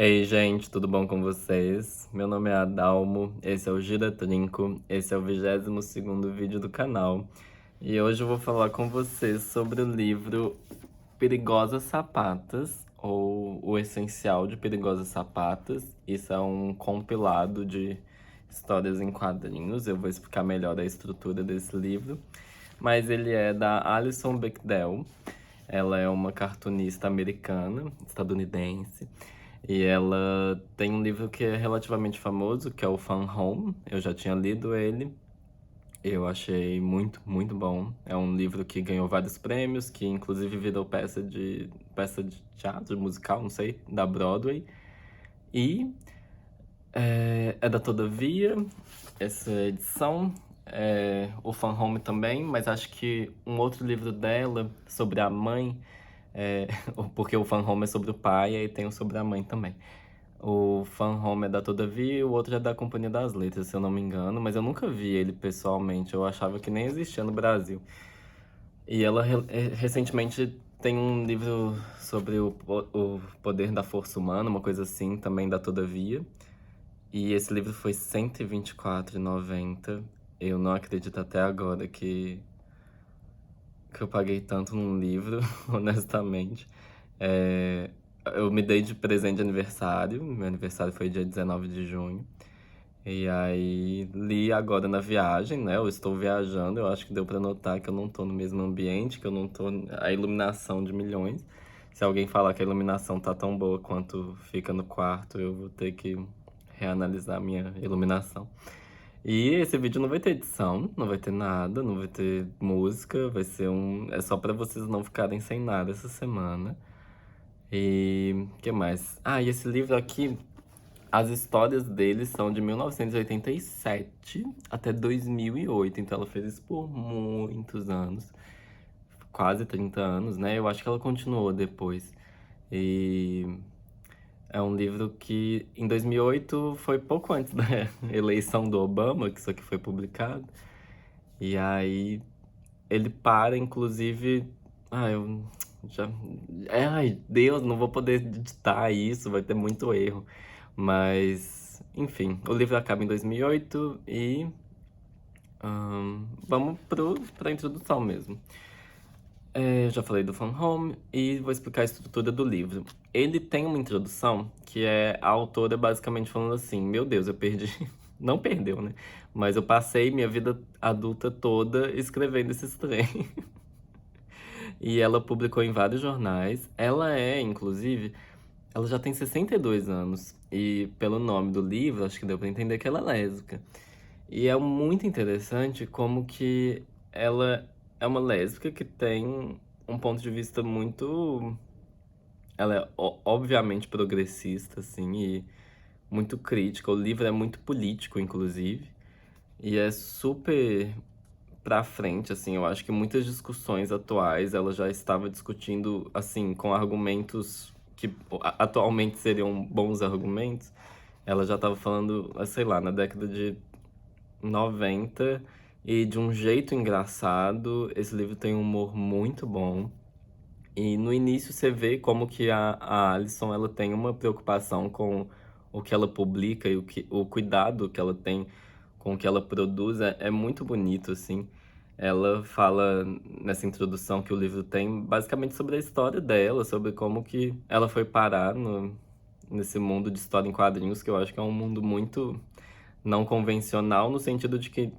Ei, gente, tudo bom com vocês? Meu nome é Adalmo, esse é o Gira Trinco, esse é o 22º vídeo do canal. E hoje eu vou falar com vocês sobre o livro Perigosas Sapatas, ou O Essencial de Perigosas Sapatas. Isso é um compilado de histórias em quadrinhos, eu vou explicar melhor a estrutura desse livro. Mas ele é da Alison Bechdel. Ela é uma cartunista americana, estadunidense, e ela tem um livro que é relativamente famoso, que é o Fun Home. Eu já tinha lido ele, eu achei muito bom. É um livro que ganhou vários prêmios, que inclusive virou peça de teatro, musical, não sei, da Broadway. E é da Todavia, essa edição. O Fun Home também, mas acho que um outro livro dela sobre a mãe, é, porque o Fun Home é sobre o pai e tem o sobre a mãe também. O Fun Home é da Todavia e o outro é da Companhia das Letras, se eu não me engano, mas eu nunca vi ele pessoalmente, eu achava que nem existia no Brasil. E ela recentemente tem um livro sobre o poder da força humana, uma coisa assim, também da Todavia. E esse livro foi R$ 124,90. Eu não acredito até agora que eu paguei tanto num livro, honestamente. É, eu me dei de presente de aniversário. Meu aniversário foi dia 19 de junho. E aí li agora na viagem, né? Eu estou viajando. Eu acho que deu pra notar que eu não tô no mesmo ambiente, que eu não tô. A iluminação de milhões. Se alguém falar que a iluminação tá tão boa quanto fica no quarto, eu vou ter que reanalisar a minha iluminação. E esse vídeo não vai ter edição, não vai ter nada, não vai ter música, vai ser um. É só pra vocês não ficarem sem nada essa semana. E o que mais? Ah, e esse livro aqui, as histórias dele são de 1987 até 2008, então ela fez isso por muitos anos, quase 30 anos, né? Eu acho que ela continuou depois. E é um livro que em 2008 foi pouco antes da eleição do Obama, que isso aqui foi publicado. E aí ele para, inclusive. Ah, eu já. Ai, Deus, não vou poder editar isso, vai ter muito erro. Mas, enfim, o livro acaba em 2008 e. Vamos pra introdução mesmo. Eu já falei do Fun Home e vou explicar a estrutura do livro. Ele tem uma introdução que é a autora basicamente falando assim: Meu Deus, eu perdi. Não perdeu, né? Mas eu passei minha vida adulta toda escrevendo esses trem. E ela publicou em vários jornais. Ela é, inclusive, ela já tem 62 anos. E pelo nome do livro, acho que deu pra entender que ela é lésbica. E é muito interessante como que ela é uma lésbica que tem um ponto de vista muito. Ela é obviamente progressista, assim, e muito crítica. O livro é muito político, inclusive. E é super pra frente, assim. Eu acho que muitas discussões atuais ela já estava discutindo, assim, com argumentos que atualmente seriam bons argumentos. Ela já estava falando, sei lá, na década de 90 e de um jeito engraçado. Esse livro tem um humor muito bom. E no início você vê como que a Alison ela tem uma preocupação com o que ela publica e o cuidado que ela tem com o que ela produz é muito bonito, assim. Ela fala nessa introdução que o livro tem basicamente sobre a história dela, sobre como que ela foi parar nesse mundo de história em quadrinhos, que eu acho que é um mundo muito não convencional, no sentido de que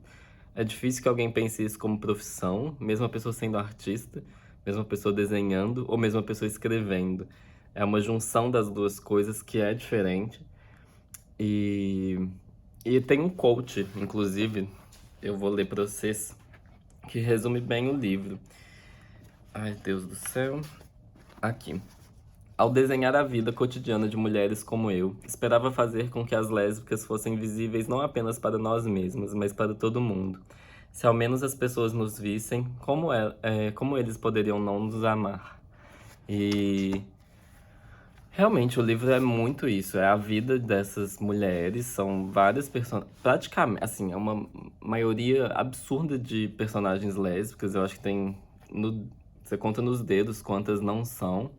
é difícil que alguém pense isso como profissão, mesmo a pessoa sendo artista, mesmo a pessoa desenhando ou mesmo a pessoa escrevendo. É uma junção das duas coisas que é diferente. E, e tem um quote, inclusive, eu vou ler para vocês, que resume bem o livro. Ai, Deus do céu. Aqui. Ao desenhar a vida cotidiana de mulheres como eu, esperava fazer com que as lésbicas fossem visíveis não apenas para nós mesmas, mas para todo mundo. Se ao menos as pessoas nos vissem, como eles poderiam não nos amar? E realmente o livro é muito isso, é a vida dessas mulheres, são várias personagens, praticamente, assim, é uma maioria absurda de personagens lésbicas, eu acho que tem, você conta nos dedos quantas não são.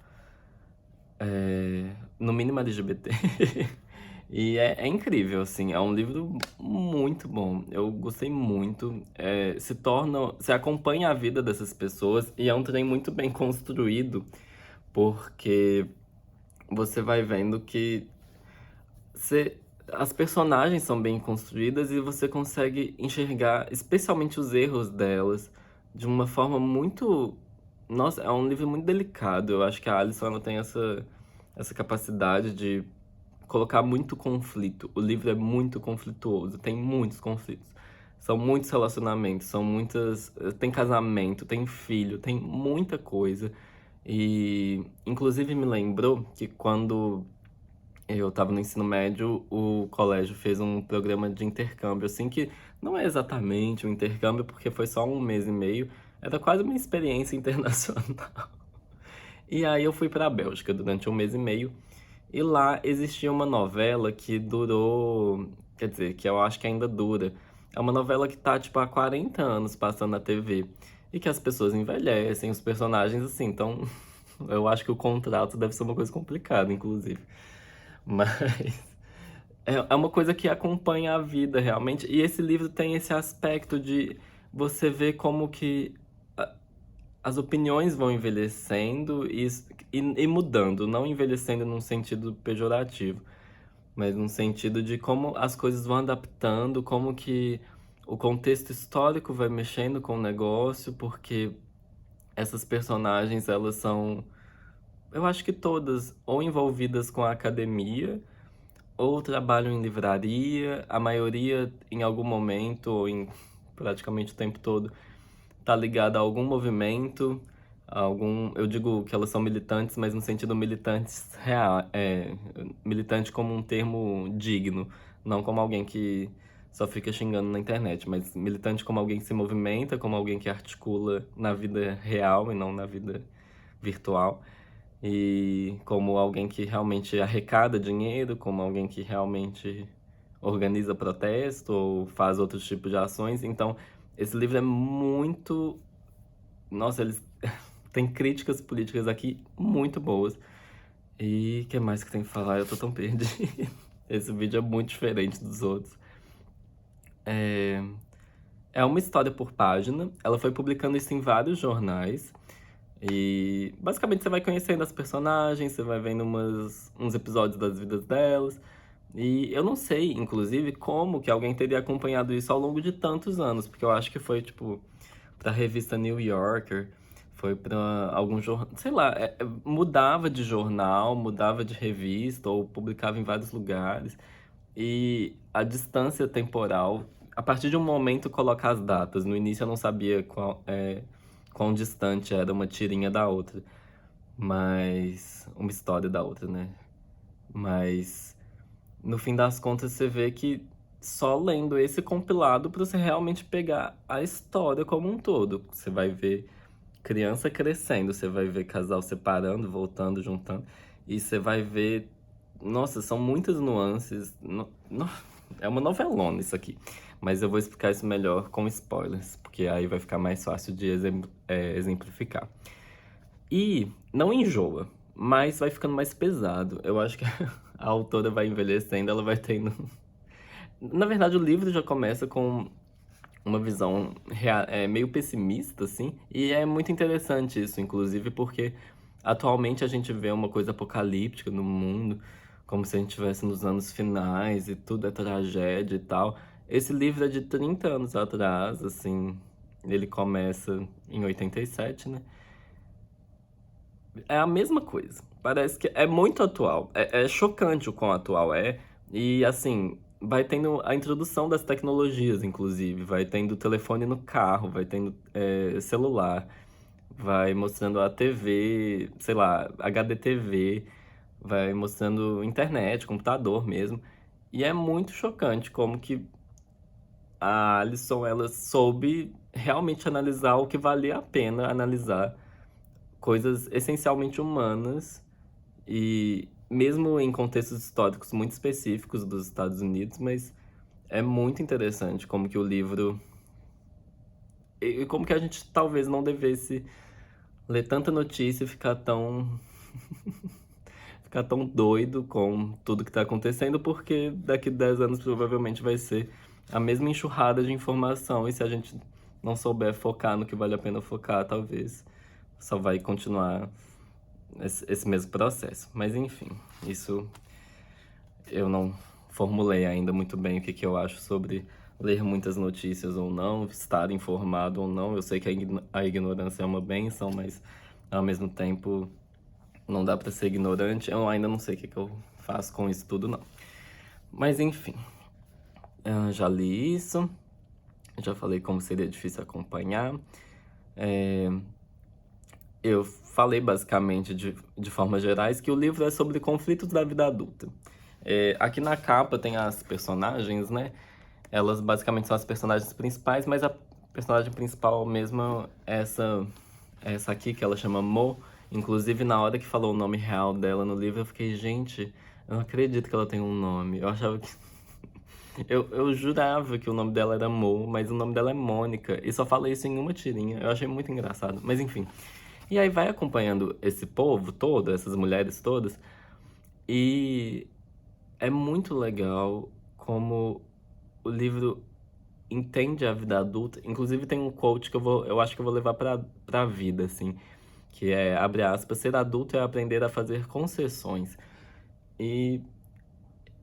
no mínimo LGBT. E é incrível, assim, é um livro muito bom. Eu gostei muito. Se torna, você acompanha a vida dessas pessoas e é um trem muito bem construído, porque você vai vendo que você, as personagens são bem construídas e você consegue enxergar, especialmente os erros delas, de uma forma muito. Nossa, é um livro muito delicado. Eu acho que a Alison ela tem essa capacidade de colocar muito conflito. O livro é muito conflituoso, tem muitos conflitos. São muitos relacionamentos, são muitas. Tem casamento, tem filho, tem muita coisa. E, inclusive, me lembrou que quando eu estava no ensino médio, o colégio fez um programa de intercâmbio, assim, que não é exatamente um intercâmbio, porque foi só um mês e meio, era quase uma experiência internacional. E aí eu fui para a Bélgica durante um mês e meio, e lá existia uma novela que durou, quer dizer, que eu acho que ainda dura. É uma novela que tá, tipo, há 40 anos passando na TV, e que as pessoas envelhecem, os personagens, assim, então eu acho que o contrato deve ser uma coisa complicada, inclusive. Mas é uma coisa que acompanha a vida realmente. E esse livro tem esse aspecto de você ver como que a- as opiniões vão envelhecendo e mudando, não envelhecendo num sentido pejorativo, mas num sentido de como as coisas vão adaptando, como que o contexto histórico vai mexendo com o negócio, porque essas personagens, elas são, eu acho que todas ou envolvidas com a academia ou trabalham em livraria, a maioria em algum momento, ou em praticamente o tempo todo, tá ligada a algum movimento, a algum, eu digo que elas são militantes, mas no sentido militantes real, militante como um termo digno, não como alguém que só fica xingando na internet, mas militante como alguém que se movimenta, como alguém que articula na vida real e não na vida virtual. E como alguém que realmente arrecada dinheiro, como alguém que realmente organiza protesto ou faz outros tipos de ações. Então, esse livro é muito. Nossa, eles tem críticas políticas aqui muito boas. E o que mais que tem que falar? Eu tô tão perdido. Esse vídeo é muito diferente dos outros. É, é uma história por página. Ela foi publicando isso em vários jornais. E basicamente você vai conhecendo as personagens, você vai vendo uns episódios das vidas delas. E eu não sei, inclusive, como que alguém teria acompanhado isso ao longo de tantos anos, porque eu acho que foi, tipo, pra revista New Yorker, foi pra algum jornal, sei lá, mudava de jornal, mudava de revista, ou publicava em vários lugares. E a distância temporal, a partir de um momento colocar as datas. No início eu não sabia quão distante era uma tirinha da outra, mas uma história da outra, né? Mas no fim das contas você vê que só lendo esse compilado para você realmente pegar a história como um todo. Você vai ver criança crescendo, você vai ver casal separando, voltando, juntando, e você vai ver. Nossa, são muitas nuances. É uma novelona isso aqui. Mas eu vou explicar isso melhor com spoilers, porque aí vai ficar mais fácil de exemplificar. E não enjoa, mas vai ficando mais pesado. Eu acho que a autora vai envelhecendo, ela vai tendo. Na verdade, o livro já começa com uma visão meio pessimista, assim, e é muito interessante isso, inclusive, porque atualmente a gente vê uma coisa apocalíptica no mundo, como se a gente estivesse nos anos finais e tudo é tragédia e tal. Esse livro é de 30 anos atrás, assim, ele começa em 87, né? É a mesma coisa. Parece que é muito atual. É chocante o quão atual é. E assim, vai tendo a introdução das tecnologias, inclusive. Vai tendo telefone no carro, vai tendo celular, vai mostrando a TV, sei lá, HDTV, vai mostrando internet, computador mesmo. E é muito chocante como que a Alison ela soube realmente analisar o que valia a pena analisar, coisas essencialmente humanas e mesmo em contextos históricos muito específicos dos Estados Unidos, mas é muito interessante como que o livro e como que a gente talvez não devesse ler tanta notícia e ficar ficar tão doido com tudo que tá acontecendo, porque daqui 10 anos provavelmente vai ser a mesma enxurrada de informação, e se a gente não souber focar no que vale a pena focar, talvez só vai continuar esse mesmo processo. Mas enfim, isso eu não formulei ainda muito bem o que que eu acho sobre ler muitas notícias ou não, estar informado ou não. Eu sei que a ignorância é uma bênção, mas ao mesmo tempo não dá pra ser ignorante. Eu ainda não sei o que que eu faço com isso tudo, não. Mas enfim, já li isso, já falei como seria difícil acompanhar. Eu falei basicamente de formas gerais que o livro é sobre conflitos da vida adulta. Aqui na capa tem as personagens, né? Elas basicamente são as personagens principais, mas a personagem principal mesmo é essa aqui, que ela chama Mo. Inclusive, na hora que falou o nome real dela no livro, eu fiquei, gente, eu não acredito que ela tem um nome. Eu achava que. Eu jurava que o nome dela era Mo, mas o nome dela é Mônica. E só fala isso em uma tirinha. Eu achei muito engraçado. Mas enfim. E aí vai acompanhando esse povo todo, essas mulheres todas, e é muito legal como o livro entende a vida adulta. Inclusive tem um quote que eu acho que eu vou levar pra vida, assim, que é, abre aspas, ser adulto é aprender a fazer concessões. E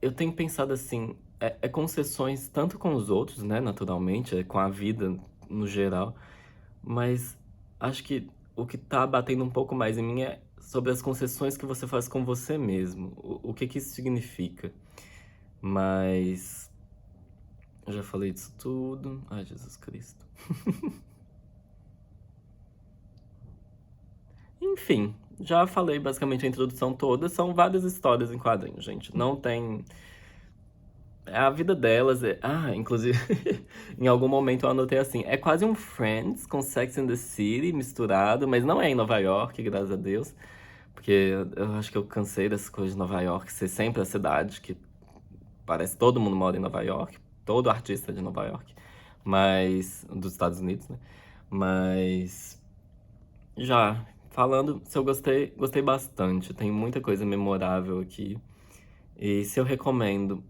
eu tenho pensado assim, é concessões tanto com os outros, né, naturalmente, com a vida no geral, mas acho que o que tá batendo um pouco mais em mim é sobre as concessões que você faz com você mesmo. O que que isso significa? Mas eu já falei disso tudo. Ai, Jesus Cristo. Enfim, já falei basicamente a introdução toda. São várias histórias em quadrinhos, gente. Não tem. É a vida delas. Inclusive, em algum momento eu anotei assim: é quase um Friends com Sex and the City misturado, mas não é em Nova York, graças a Deus. Porque eu acho que eu cansei dessas coisas de Nova York ser sempre a cidade que parece que todo mundo mora em Nova York, todo artista é de Nova York, mas dos Estados Unidos, né? Mas já falando, se eu gostei bastante, tem muita coisa memorável aqui. E se eu recomendo,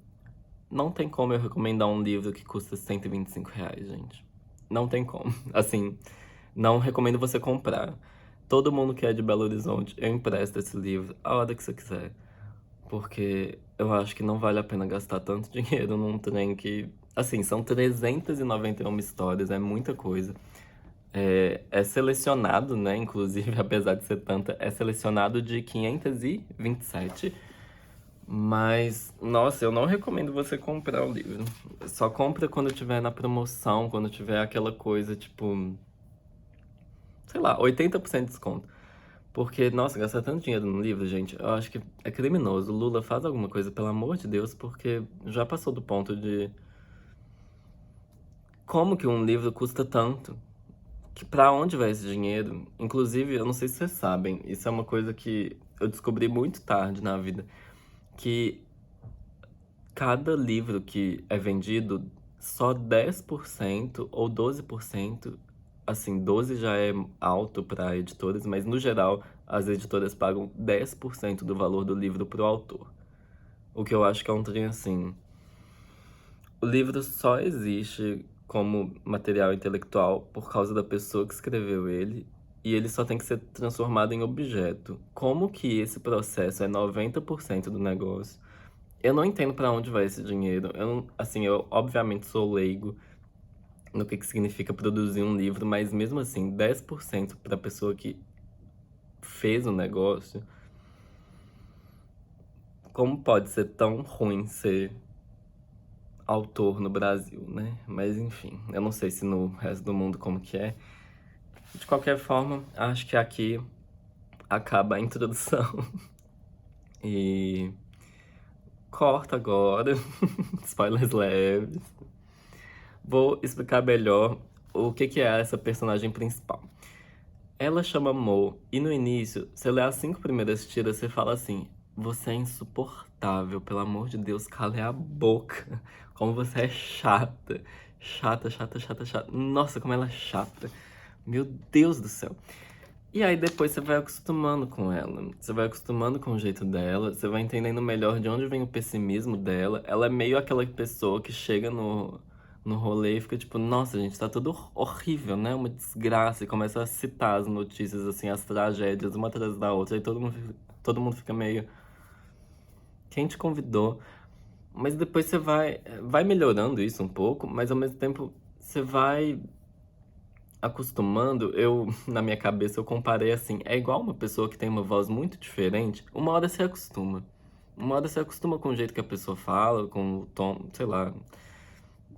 não tem como eu recomendar um livro que custa R$ 125, gente. Não tem como. Assim, não recomendo você comprar. Todo mundo que é de Belo Horizonte, eu empresto esse livro a hora que você quiser. Porque eu acho que não vale a pena gastar tanto dinheiro num trem que. Assim, são 391 histórias, é muita coisa. É selecionado, né? Inclusive, apesar de ser tanta, é selecionado de 527. Mas, nossa, eu não recomendo você comprar o livro. Só compra quando tiver na promoção, quando tiver aquela coisa, tipo, sei lá, 80% de desconto. Porque, nossa, gastar tanto dinheiro no livro, gente, eu acho que é criminoso. Lula, faz alguma coisa, pelo amor de Deus, porque já passou do ponto de. Como que um livro custa tanto? Que pra onde vai esse dinheiro? Inclusive, eu não sei se vocês sabem, isso é uma coisa que eu descobri muito tarde na vida, que cada livro que é vendido, só 10% ou 12%, assim, 12 já é alto para editoras, mas no geral as editoras pagam 10% do valor do livro pro autor. O que eu acho que é um trem assim. O livro só existe como material intelectual por causa da pessoa que escreveu ele, e ele só tem que ser transformado em objeto. Como que esse processo é 90% do negócio? Eu não entendo pra onde vai esse dinheiro. Assim, eu obviamente sou leigo no que significa produzir um livro, mas mesmo assim, 10% pra pessoa que fez o negócio, como pode ser tão ruim ser autor no Brasil, né? Mas enfim, eu não sei se no resto do mundo como que é. De qualquer forma, acho que aqui acaba a introdução. E corta agora. Spoilers leves. Vou explicar melhor o que que é essa personagem principal. Ela chama Mo, e no início, você lê as 5 primeiras tiras, você fala assim: você é insuportável, pelo amor de Deus, cala a boca. Como você é chata. Chata, chata, chata, chata. Nossa, como ela é chata. Meu Deus do céu. E aí depois você vai acostumando com ela. Você vai acostumando com o jeito dela, você vai entendendo melhor de onde vem o pessimismo dela. Ela é meio aquela pessoa que chega no rolê e fica tipo, nossa, gente, tá tudo horrível, né? Uma desgraça. E começa a citar as notícias, assim, as tragédias, uma atrás da outra. E todo mundo fica meio. Quem te convidou? Mas depois você vai melhorando isso um pouco, mas ao mesmo tempo você vai acostumando. Eu, na minha cabeça, eu comparei assim: é igual uma pessoa que tem uma voz muito diferente, uma hora você acostuma. Uma hora você acostuma com o jeito que a pessoa fala, com o tom, sei lá.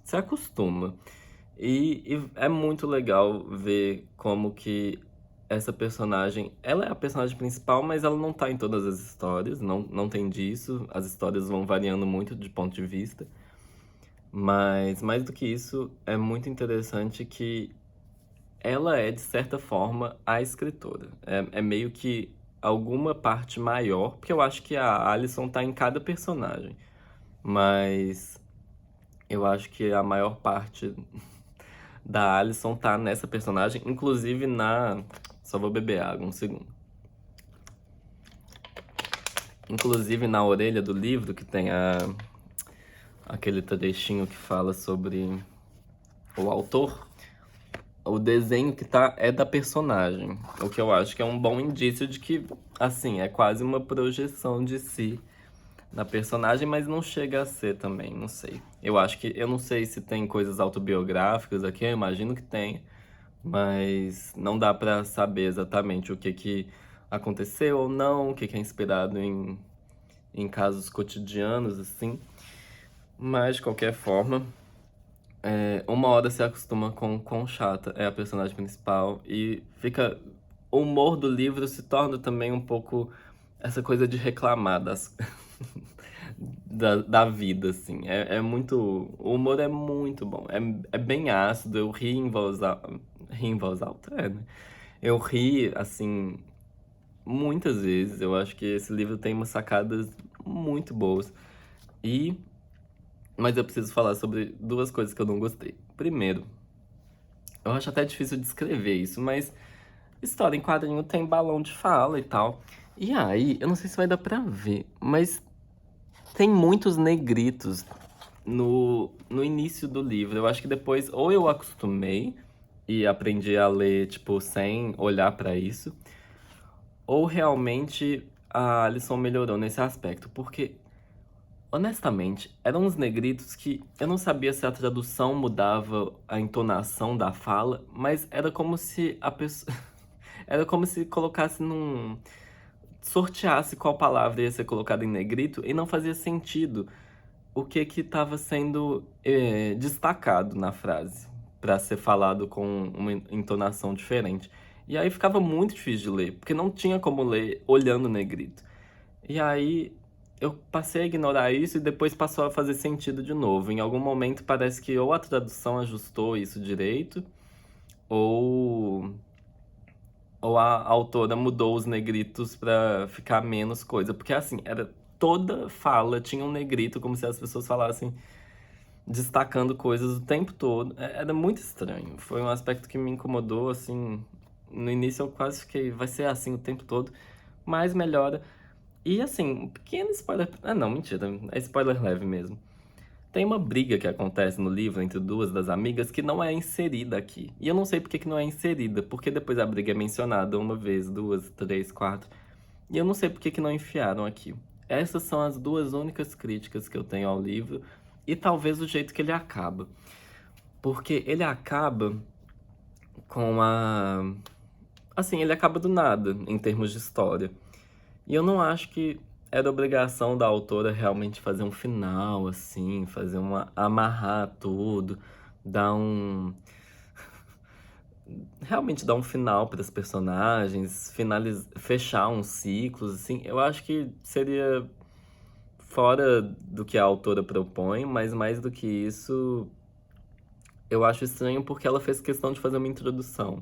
Você acostuma. E é muito legal ver como que essa personagem, ela é a personagem principal, mas ela não tá em todas as histórias, não tem disso. As histórias vão variando muito de ponto de vista. Mas mais do que isso, é muito interessante que ela é, de certa forma, a escritora. É meio que alguma parte maior, porque eu acho que a Alison tá em cada personagem. Mas eu acho que a maior parte da Alison tá nessa personagem, inclusive na. Só vou beber água, um segundo. Inclusive na orelha do livro, que tem aquele trechinho que fala sobre o autor. O desenho que tá é da personagem. O que eu acho que é um bom indício de que, assim, é quase uma projeção de si na personagem, mas não chega a ser também, não sei. Eu acho que. Eu não sei se tem coisas autobiográficas aqui, eu imagino que tem, mas não dá pra saber exatamente o que que aconteceu ou não, o que que é inspirado em casos cotidianos, assim. Mas, de qualquer forma. Uma hora se acostuma com quão chata é a personagem principal e fica. O humor do livro se torna também um pouco essa coisa de reclamar da vida, assim. É muito. O humor é muito bom. É bem ácido, eu ri em voz alta. Ri em voz alta? É, né? Eu ri, assim, muitas vezes. Eu acho que esse livro tem umas sacadas muito boas. E. Mas eu preciso falar sobre duas coisas que eu não gostei. Primeiro, eu acho até difícil descrever isso, mas história em quadrinho tem balão de fala e tal. E aí, eu não sei se vai dar pra ver, mas tem muitos negritos no início do livro. Eu acho que depois, ou eu acostumei e aprendi a ler, tipo, sem olhar pra isso, ou realmente a Alison melhorou nesse aspecto, porque honestamente, eram uns negritos que eu não sabia se a tradução mudava a entonação da fala, mas era como se a pessoa. Era como se colocasse num. Sorteasse qual palavra ia ser colocada em negrito e não fazia sentido o que que estava sendo destacado na frase para ser falado com uma entonação diferente. E aí ficava muito difícil de ler, porque não tinha como ler olhando o negrito. E aí eu passei a ignorar isso e depois passou a fazer sentido de novo. Em algum momento parece que ou a tradução ajustou isso direito, ou, ou a autora mudou os negritos pra ficar menos coisa. Porque assim, era toda fala tinha um negrito, como se as pessoas falassem destacando coisas o tempo todo. Era muito estranho. Foi um aspecto que me incomodou, assim. No início eu quase fiquei, vai ser assim o tempo todo, mas melhora. E assim, um pequeno spoiler. Ah, não, mentira. É spoiler leve mesmo. Tem uma briga que acontece no livro entre duas das amigas que não é inserida aqui. E eu não sei por que que não é inserida, porque depois a briga é mencionada uma vez, duas, três, quatro. E eu não sei por que que não enfiaram aqui. Essas são as duas únicas críticas que eu tenho ao livro. E talvez o jeito que ele acaba. Porque ele acaba com a. Assim, ele acaba do nada, em termos de história. E eu não acho que era obrigação da autora realmente fazer um final, assim, fazer uma. Amarrar tudo, dar um. Realmente dar um final para as personagens, fechar uns ciclos, assim. Eu acho que seria fora do que a autora propõe, mas mais do que isso, eu acho estranho porque ela fez questão de fazer uma introdução.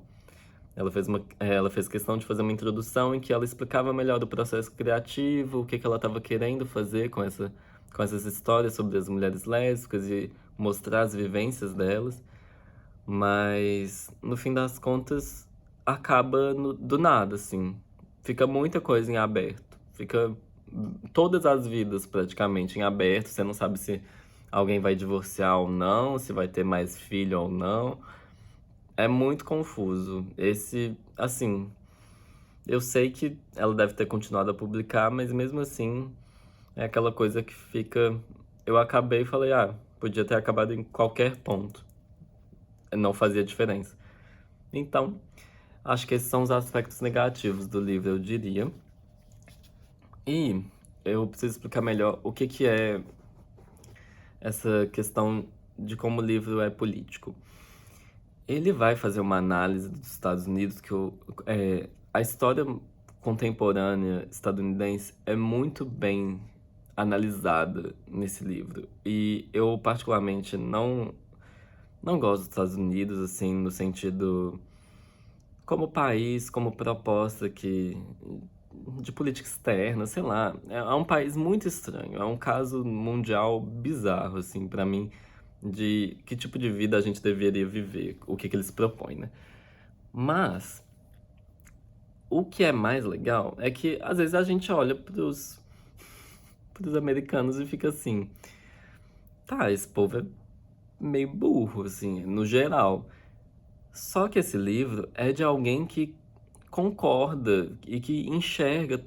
Ela fez questão de fazer uma introdução em que ela explicava melhor o processo criativo, o que que ela estava querendo fazer com essas histórias sobre as mulheres lésbicas e mostrar as vivências delas. Mas, no fim das contas, acaba do nada, assim. Fica muita coisa em aberto. Fica todas as vidas praticamente em aberto. Você não sabe se alguém vai divorciar ou não, se vai ter mais filho ou não. É muito confuso. Esse, assim, eu sei que ela deve ter continuado a publicar, mas mesmo assim é aquela coisa que fica. Eu acabei e falei, ah, podia ter acabado em qualquer ponto. Não fazia diferença. Então, acho que esses são os aspectos negativos do livro, eu diria. E eu preciso explicar melhor o que que é essa questão de como o livro é político. Ele vai fazer uma análise dos Estados Unidos que a história contemporânea estadunidense é muito bem analisada nesse livro. E eu particularmente não gosto dos Estados Unidos assim no sentido como país, como proposta que de política externa, sei lá, é um país muito estranho, é um caso mundial bizarro assim para mim de que tipo de vida a gente deveria viver, o que que eles propõem, né? Mas o que é mais legal é que às vezes a gente olha pros americanos e fica assim, tá, esse povo é meio burro assim, no geral. Só que esse livro é de alguém que concorda e que enxerga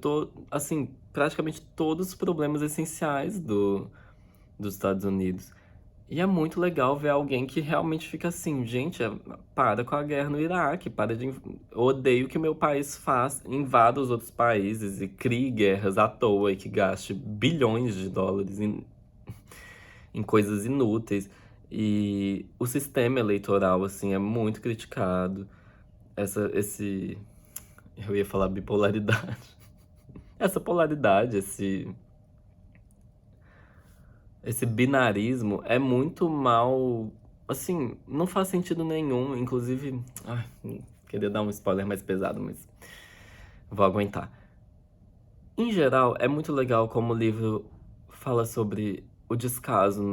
assim, praticamente todos os problemas essenciais dos Estados Unidos. E é muito legal ver alguém que realmente fica assim, gente, para com a guerra no Iraque, para de. Eu odeio que meu país invada os outros países e crie guerras à toa e que gaste bilhões de dólares em coisas inúteis. E o sistema eleitoral, assim, é muito criticado. Esse. Eu ia falar bipolaridade. Essa polaridade, esse binarismo é muito mal. Assim, não faz sentido nenhum. Inclusive. Ai, queria dar um spoiler mais pesado, mas vou aguentar. Em geral, é muito legal como o livro fala sobre o descaso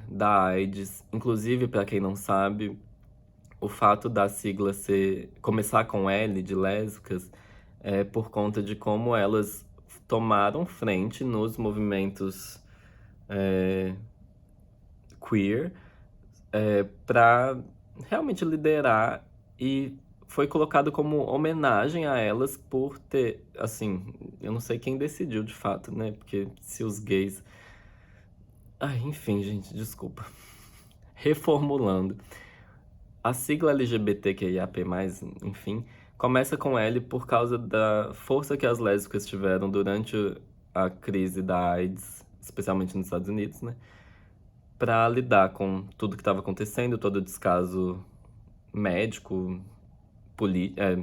da AIDS. Inclusive, para quem não sabe, o fato da sigla começar com L de lésbicas é por conta de como elas tomaram frente nos movimentos é, queer para realmente liderar e foi colocado como homenagem a elas por ter, assim, eu não sei quem decidiu de fato, né? Porque se os gays. Ai, enfim, gente, desculpa. Reformulando. A sigla LGBTQIAP+, enfim, começa com L por causa da força que as lésbicas tiveram durante a crise da AIDS, especialmente nos Estados Unidos, né? Para lidar com tudo que estava acontecendo, todo o descaso médico,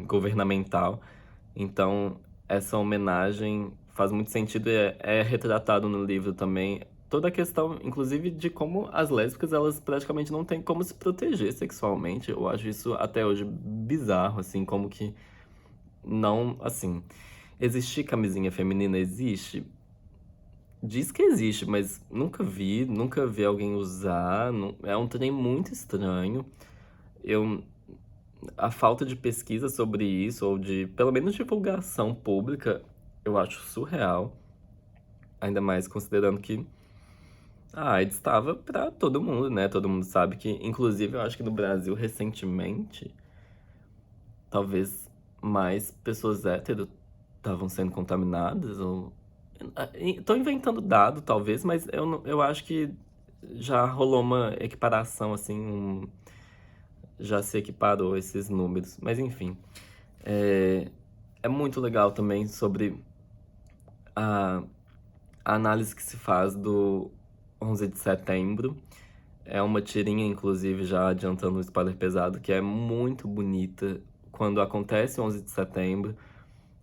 governamental. Então, essa homenagem faz muito sentido e é retratado no livro também toda a questão, inclusive, de como as lésbicas, elas praticamente não têm como se proteger sexualmente. Eu acho isso até hoje bizarro, assim, como que não, assim, existir camisinha feminina existe? Diz que existe, mas nunca vi alguém usar. É um trem muito estranho. Eu A falta de pesquisa sobre isso, ou de pelo menos divulgação pública, eu acho surreal. Ainda mais considerando que a AIDS estava pra todo mundo, né? Todo mundo sabe que, inclusive, eu acho que no Brasil, recentemente, talvez mais pessoas héteros estavam sendo contaminadas, ou. Tô inventando dado, talvez, mas eu acho que já rolou uma equiparação, assim, já se equiparou esses números. Mas enfim. É, é muito legal também sobre a, a análise que se faz do 11 de setembro. É uma tirinha, inclusive, já adiantando o spoiler pesado, que é muito bonita quando acontece o 11 de setembro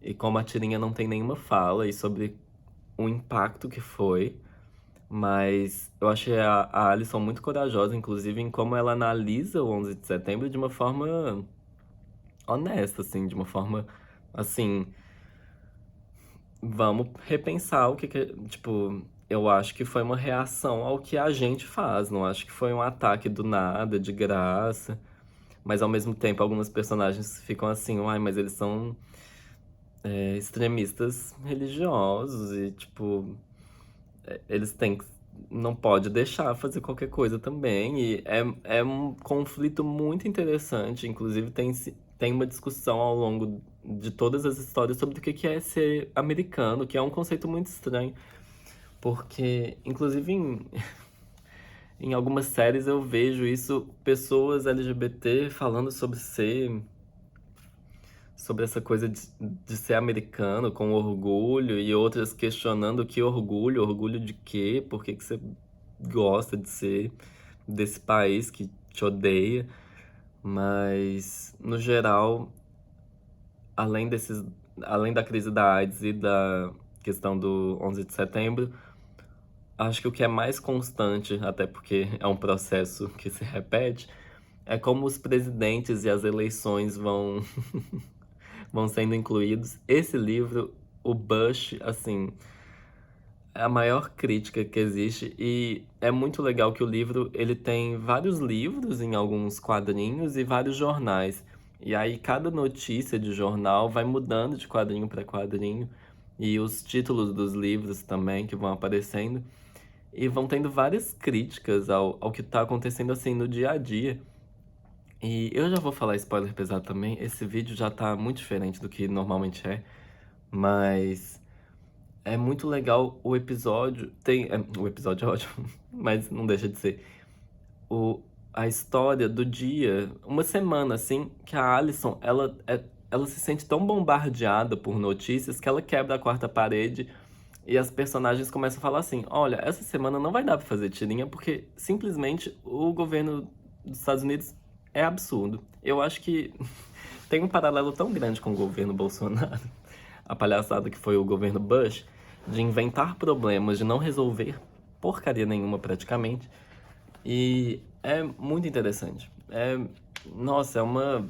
e como a tirinha não tem nenhuma fala e sobre o impacto que foi. Mas eu achei a Alison muito corajosa, inclusive, em como ela analisa o 11 de setembro de uma forma honesta, assim, de uma forma, assim, vamos repensar tipo, eu acho que foi uma reação ao que a gente faz, não acho que foi um ataque do nada, de graça, mas ao mesmo tempo algumas personagens ficam assim, uai, mas eles são extremistas religiosos e, tipo, eles têm que. Não pode deixar fazer qualquer coisa também. E é um conflito muito interessante. Inclusive, tem uma discussão ao longo de todas as histórias sobre o que é ser americano, que é um conceito muito estranho. Porque, inclusive, em algumas séries eu vejo isso, pessoas LGBT falando sobre essa coisa de ser americano com orgulho, e outras questionando que orgulho, orgulho de quê? Por que que você gosta de ser desse país que te odeia? Mas, no geral, além desses, além da crise da AIDS e da questão do 11 de setembro, acho que o que é mais constante, até porque é um processo que se repete, é como os presidentes e as eleições vão sendo incluídos. Esse livro, o Bush, assim, é a maior crítica que existe, e é muito legal que o livro, ele tem vários livros em alguns quadrinhos e vários jornais. E aí cada notícia de jornal vai mudando de quadrinho para quadrinho, e os títulos dos livros também que vão aparecendo, e vão tendo várias críticas ao que tá acontecendo assim no dia a dia. E eu já vou falar spoiler pesado também. Esse vídeo já tá muito diferente do que normalmente é, mas é muito legal o episódio. O episódio é ótimo, mas não deixa de ser. A história do dia, uma semana assim, que a Alison, ela se sente tão bombardeada por notícias que ela quebra a quarta parede e as personagens começam a falar assim: olha, essa semana não vai dar pra fazer tirinha porque simplesmente o governo dos Estados Unidos é absurdo. Eu acho que tem um paralelo tão grande com o governo Bolsonaro, a palhaçada que foi o governo Bush, de inventar problemas, de não resolver porcaria nenhuma praticamente. E é muito interessante. Nossa, é uma.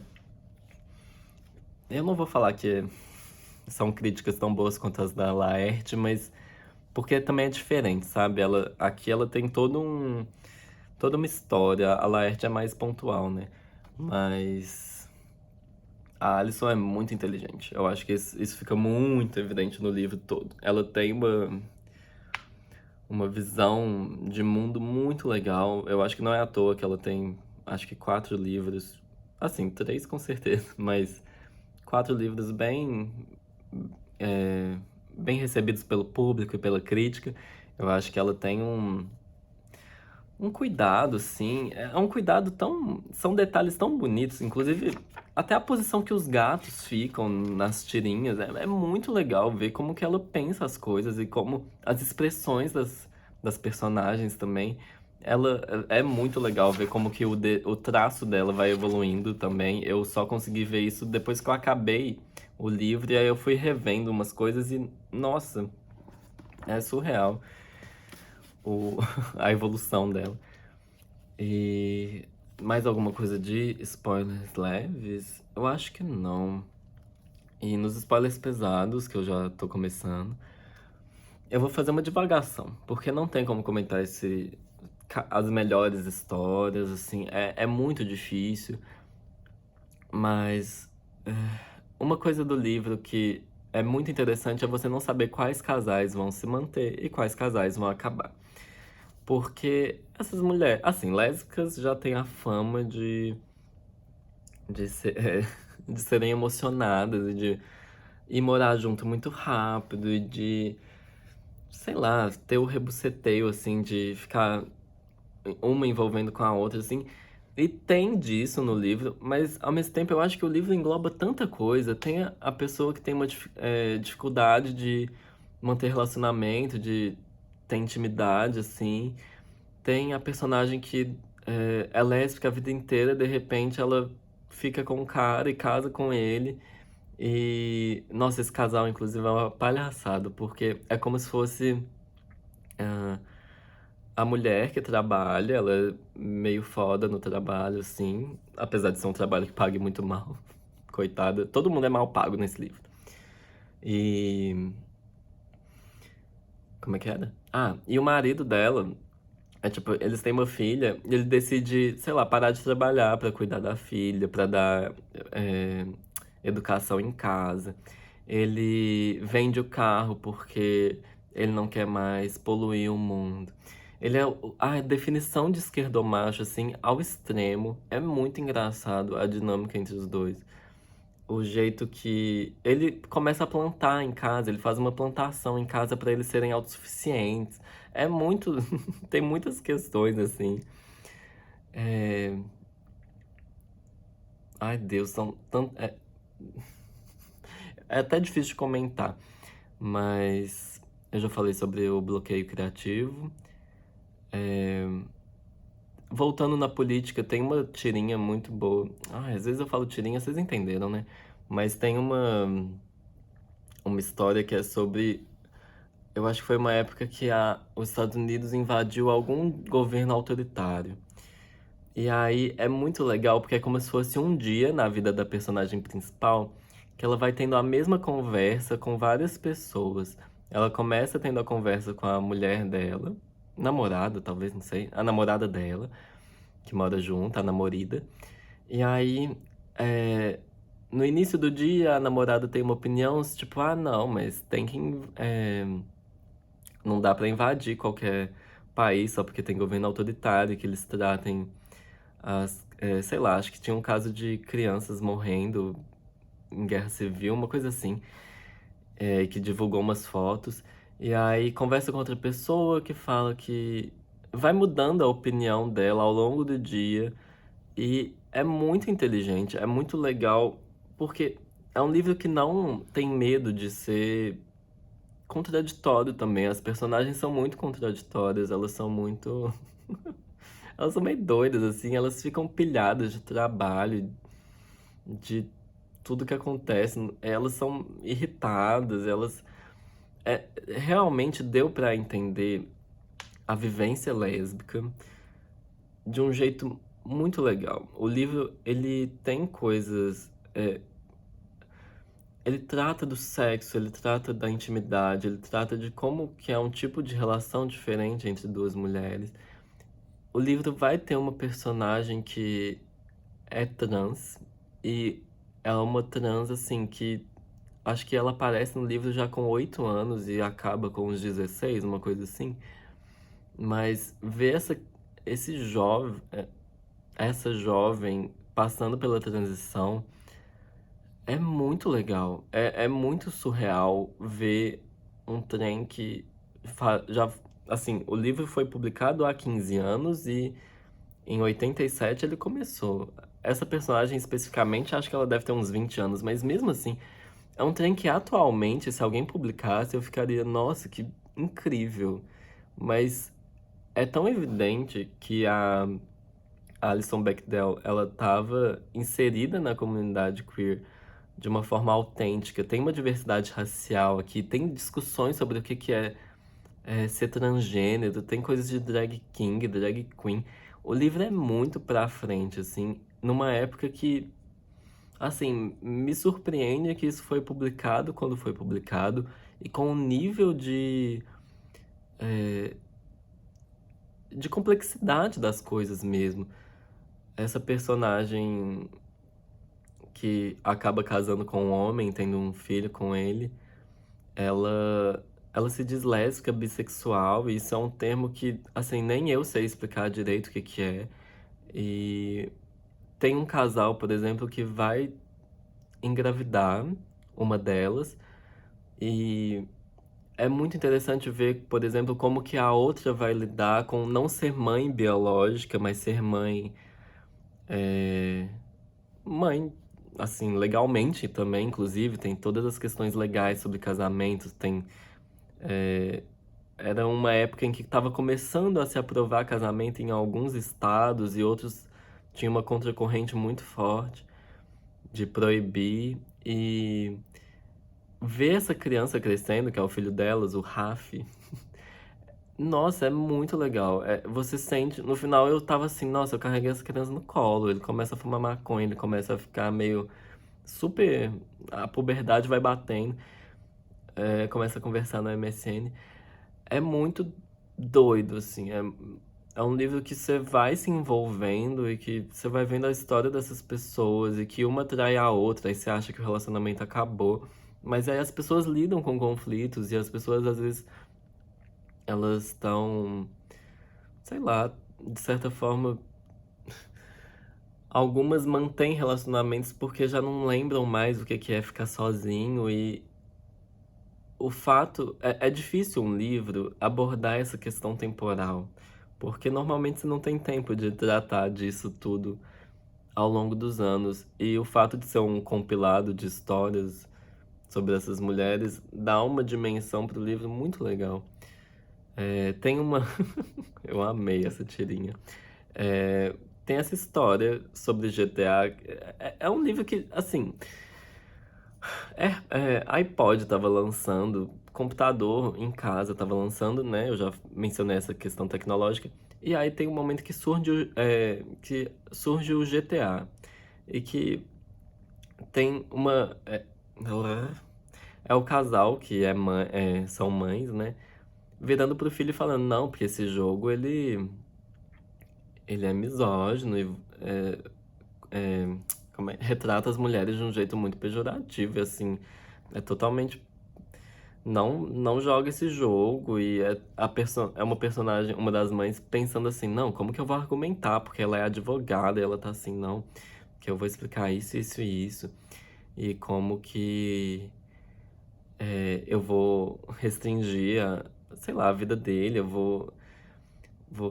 Eu não vou falar que são críticas tão boas quanto as da Laerte, mas porque também é diferente, sabe? Aqui ela tem toda uma história. A Laerte é mais pontual, né? Mas a Alison é muito inteligente. Eu acho que isso fica muito evidente no livro todo. Ela tem uma visão de mundo muito legal. Eu acho que não é à toa que ela tem, acho que 4 livros. Assim, 3 com certeza, mas 4 livros é, bem recebidos pelo público e pela crítica. Eu acho que ela tem um cuidado, assim. É um cuidado tão. São detalhes tão bonitos. Inclusive, até a posição que os gatos ficam nas tirinhas. É muito legal ver como que ela pensa as coisas e como as expressões das personagens também. Ela é muito legal ver como que o traço dela vai evoluindo também. Eu só consegui ver isso depois que eu acabei o livro, e aí eu fui revendo umas coisas e, nossa, é surreal a evolução dela. E mais alguma coisa de spoilers leves? Eu acho que não. E nos spoilers pesados, que eu já tô começando, eu vou fazer uma divagação, porque não tem como comentar as melhores histórias, assim, é muito difícil, mas uma coisa do livro que é muito interessante é você não saber quais casais vão se manter e quais casais vão acabar. Porque essas mulheres, assim, lésbicas já têm a fama de, ser, de serem emocionadas e de ir morar junto muito rápido e de, sei lá, ter o rebuceteio, assim, de ficar uma envolvendo com a outra, assim. E tem disso no livro, mas ao mesmo tempo eu acho que o livro engloba tanta coisa. Tem a pessoa que tem uma dificuldade de manter relacionamento, de ter intimidade, assim. Tem a personagem que é lésbica a vida inteira, de repente ela fica com o cara e casa com ele. E, nossa, esse casal, inclusive, é uma palhaçada, porque é como se fosse a mulher que trabalha, ela é meio foda no trabalho, assim, apesar de ser um trabalho que pague muito mal. Coitada, todo mundo é mal pago nesse livro. E. Como é que era? Ah, e o marido dela É tipo, eles têm uma filha e ele decide, sei lá, parar de trabalhar pra cuidar da filha, pra dar é, educação em casa. Ele vende o carro porque ele não quer mais poluir o mundo. Ele é a definição de esquerdomacho, assim, ao extremo. É muito engraçado a dinâmica entre os dois. O jeito que ele começa a plantar em casa, ele faz uma plantação em casa para eles serem autossuficientes. É muito. Tem muitas questões, assim. É... Ai, Deus, são tanto. É até difícil de comentar, mas eu já falei sobre o bloqueio criativo. Voltando na política, tem uma tirinha muito boa. Ai, às vezes eu falo tirinha, vocês entenderam, né? Mas tem uma história que é sobre. Eu acho que foi uma época que os Estados Unidos invadiu algum governo autoritário. E aí é muito legal porque é como se fosse um dia na vida da personagem principal que ela vai tendo a mesma conversa com várias pessoas. Ela começa tendo a conversa com a mulher dela, namorada, talvez, não sei, a namorada dela, que mora junto, a namorada. E aí, é, no início do dia, a namorada tem uma opinião, tipo, ah, não, mas tem que não dá pra invadir qualquer país só porque tem governo autoritário, que eles tratem sei lá, acho que tinha um caso de crianças morrendo em guerra civil, uma coisa assim, que divulgou umas fotos. E aí conversa com outra pessoa que fala que vai mudando a opinião dela ao longo do dia. E é muito inteligente, é muito legal, porque é um livro que não tem medo de ser contraditório também. As personagens são muito contraditórias, elas são muito. Elas são meio doidas, assim, elas ficam pilhadas de trabalho, de tudo que acontece. Elas são irritadas, elas. Realmente deu pra entender a vivência lésbica de um jeito muito legal. O livro, ele tem coisas. Ele trata do sexo, ele trata da intimidade, ele trata de como que é um tipo de relação diferente entre duas mulheres. O livro vai ter uma personagem que é trans e é uma trans assim que acho que ela aparece no livro já com 8 anos e acaba com uns 16, uma coisa assim. Mas ver essa jovem passando pela transição é muito legal. É muito surreal ver um trem que já. Assim, o livro foi publicado há 15 anos e em 87 ele começou. Essa personagem especificamente, acho que ela deve ter uns 20 anos, mas mesmo assim, é um trem que atualmente, se alguém publicasse, eu ficaria, nossa, que incrível. Mas é tão evidente que a Alison Bechdel, ela estava inserida na comunidade queer de uma forma autêntica. Tem uma diversidade racial aqui, tem discussões sobre o que que é ser transgênero, tem coisas de drag king, drag queen. O livro é muito pra frente, assim, numa época que, assim, me surpreende que isso foi publicado quando foi publicado e com um nível de complexidade das coisas mesmo. Essa personagem que acaba casando com um homem, tendo um filho com ele, ela se diz lésbica, bissexual, e isso é um termo que, assim, nem eu sei explicar direito o que que é. E tem um casal, por exemplo, que vai engravidar uma delas, e é muito interessante ver, por exemplo, como que a outra vai lidar com não ser mãe biológica, mas ser mãe, assim, legalmente também, inclusive, tem todas as questões legais sobre casamento, tem era uma época em que estava começando a se aprovar casamento em alguns estados e outros tinha uma contracorrente muito forte de proibir. E ver essa criança crescendo, que é o filho delas, o Raf, nossa, é muito legal. Você sente. No final eu tava assim, nossa, eu carreguei essa criança no colo. Ele começa a fumar maconha, ele começa a ficar meio super. A puberdade vai batendo, começa a conversar no MSN. É muito doido, assim. É um livro que você vai se envolvendo e que você vai vendo a história dessas pessoas e que uma trai a outra, aí você acha que o relacionamento acabou. Mas aí as pessoas lidam com conflitos e as pessoas, às vezes, elas estão, sei lá, de certa forma, algumas mantêm relacionamentos porque já não lembram mais o que é ficar sozinho e o fato é difícil um livro abordar essa questão temporal, porque normalmente você não tem tempo de tratar disso tudo ao longo dos anos. E o fato de ser um compilado de histórias sobre essas mulheres dá uma dimensão pro livro muito legal. Tem uma. Eu amei essa tirinha. É, tem essa história sobre GTA. É um livro que, assim. iPod tava lançando, computador em casa tava lançando, né? Eu já mencionei essa questão tecnológica. E aí tem um momento que surge o GTA. E que tem uma. É o casal que são mães, né? Virando pro filho e falando, não, porque esse jogo ele é misógino e é, retrata as mulheres de um jeito muito pejorativo, e assim, é totalmente. Não joga esse jogo e é uma personagem, uma das mães, pensando assim, não, como que eu vou argumentar? Porque ela é advogada e ela tá assim, não, que eu vou explicar isso, isso e isso. E como que eu vou restringir sei lá, a vida dele, vou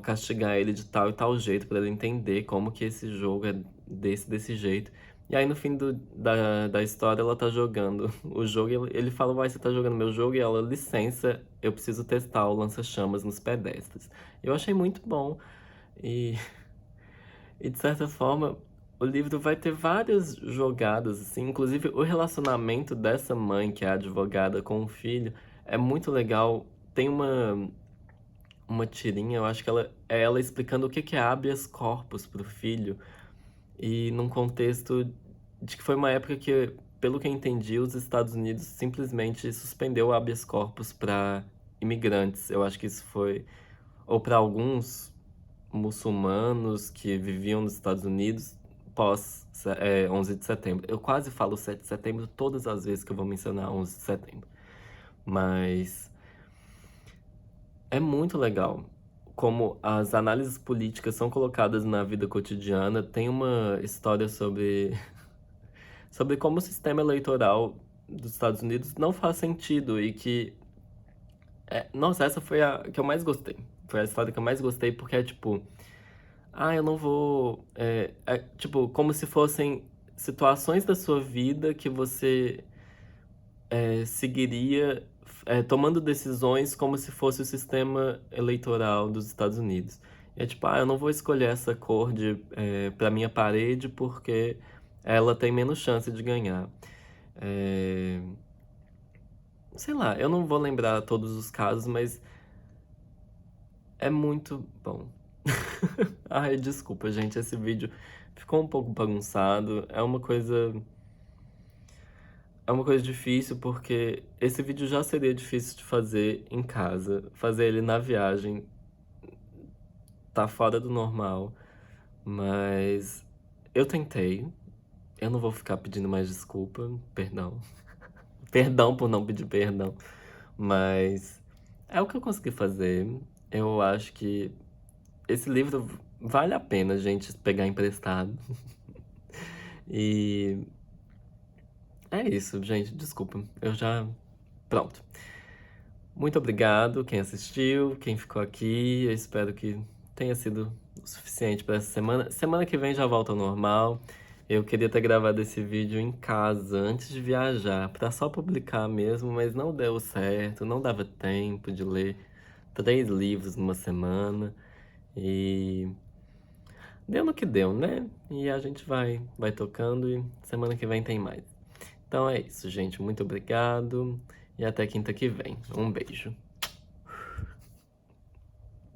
castigar ele de tal e tal jeito pra ele entender como que esse jogo é desse jeito. E aí no fim da história ela tá jogando o jogo e ele fala, vai, você tá jogando meu jogo? E ela, licença, eu preciso testar o lança-chamas nos pedestres. Eu achei muito bom e, e de certa forma o livro vai ter várias jogadas, assim, inclusive o relacionamento dessa mãe que é advogada com o filho é muito legal. Tem uma tirinha, eu acho que ela explicando o que é habeas corpus pro filho, e num contexto de que foi uma época que, pelo que eu entendi, os Estados Unidos simplesmente suspendeu o habeas corpus para imigrantes. Eu acho que isso foi, ou para alguns muçulmanos que viviam nos Estados Unidos pós 11 de setembro. Eu quase falo 7 de setembro todas as vezes que eu vou mencionar 11 de setembro. Mas é muito legal como as análises políticas são colocadas na vida cotidiana. Tem uma história sobre como o sistema eleitoral dos Estados Unidos não faz sentido e que. Nossa, essa foi a que eu mais gostei. Foi a história que eu mais gostei porque é tipo. Ah, eu não vou. Tipo, como se fossem situações da sua vida que você seguiria tomando decisões como se fosse o sistema eleitoral dos Estados Unidos. E é tipo, eu não vou escolher essa cor para minha parede porque ela tem menos chance de ganhar. É, sei lá, eu não vou lembrar todos os casos, mas é muito bom. Ai, desculpa, gente, esse vídeo ficou um pouco bagunçado. É uma coisa difícil porque esse vídeo já seria difícil de fazer em casa. Fazer ele na viagem tá fora do normal. Mas eu tentei. Eu não vou ficar pedindo mais desculpa. Perdão. Perdão por não pedir perdão. Mas é o que eu consegui fazer. Eu acho que esse livro vale a pena, gente, pegar emprestado. E é isso, gente. Desculpa. Eu já. Pronto. Muito obrigado quem assistiu, quem ficou aqui. Eu espero que tenha sido o suficiente para essa semana. Semana que vem já volta ao normal. Eu queria ter gravado esse vídeo em casa antes de viajar, para só publicar mesmo, mas não deu certo, não dava tempo de ler 3 livros numa semana. E deu no que deu, né? E a gente vai tocando e semana que vem tem mais. Então é isso, gente. Muito obrigado e até quinta que vem. Um beijo.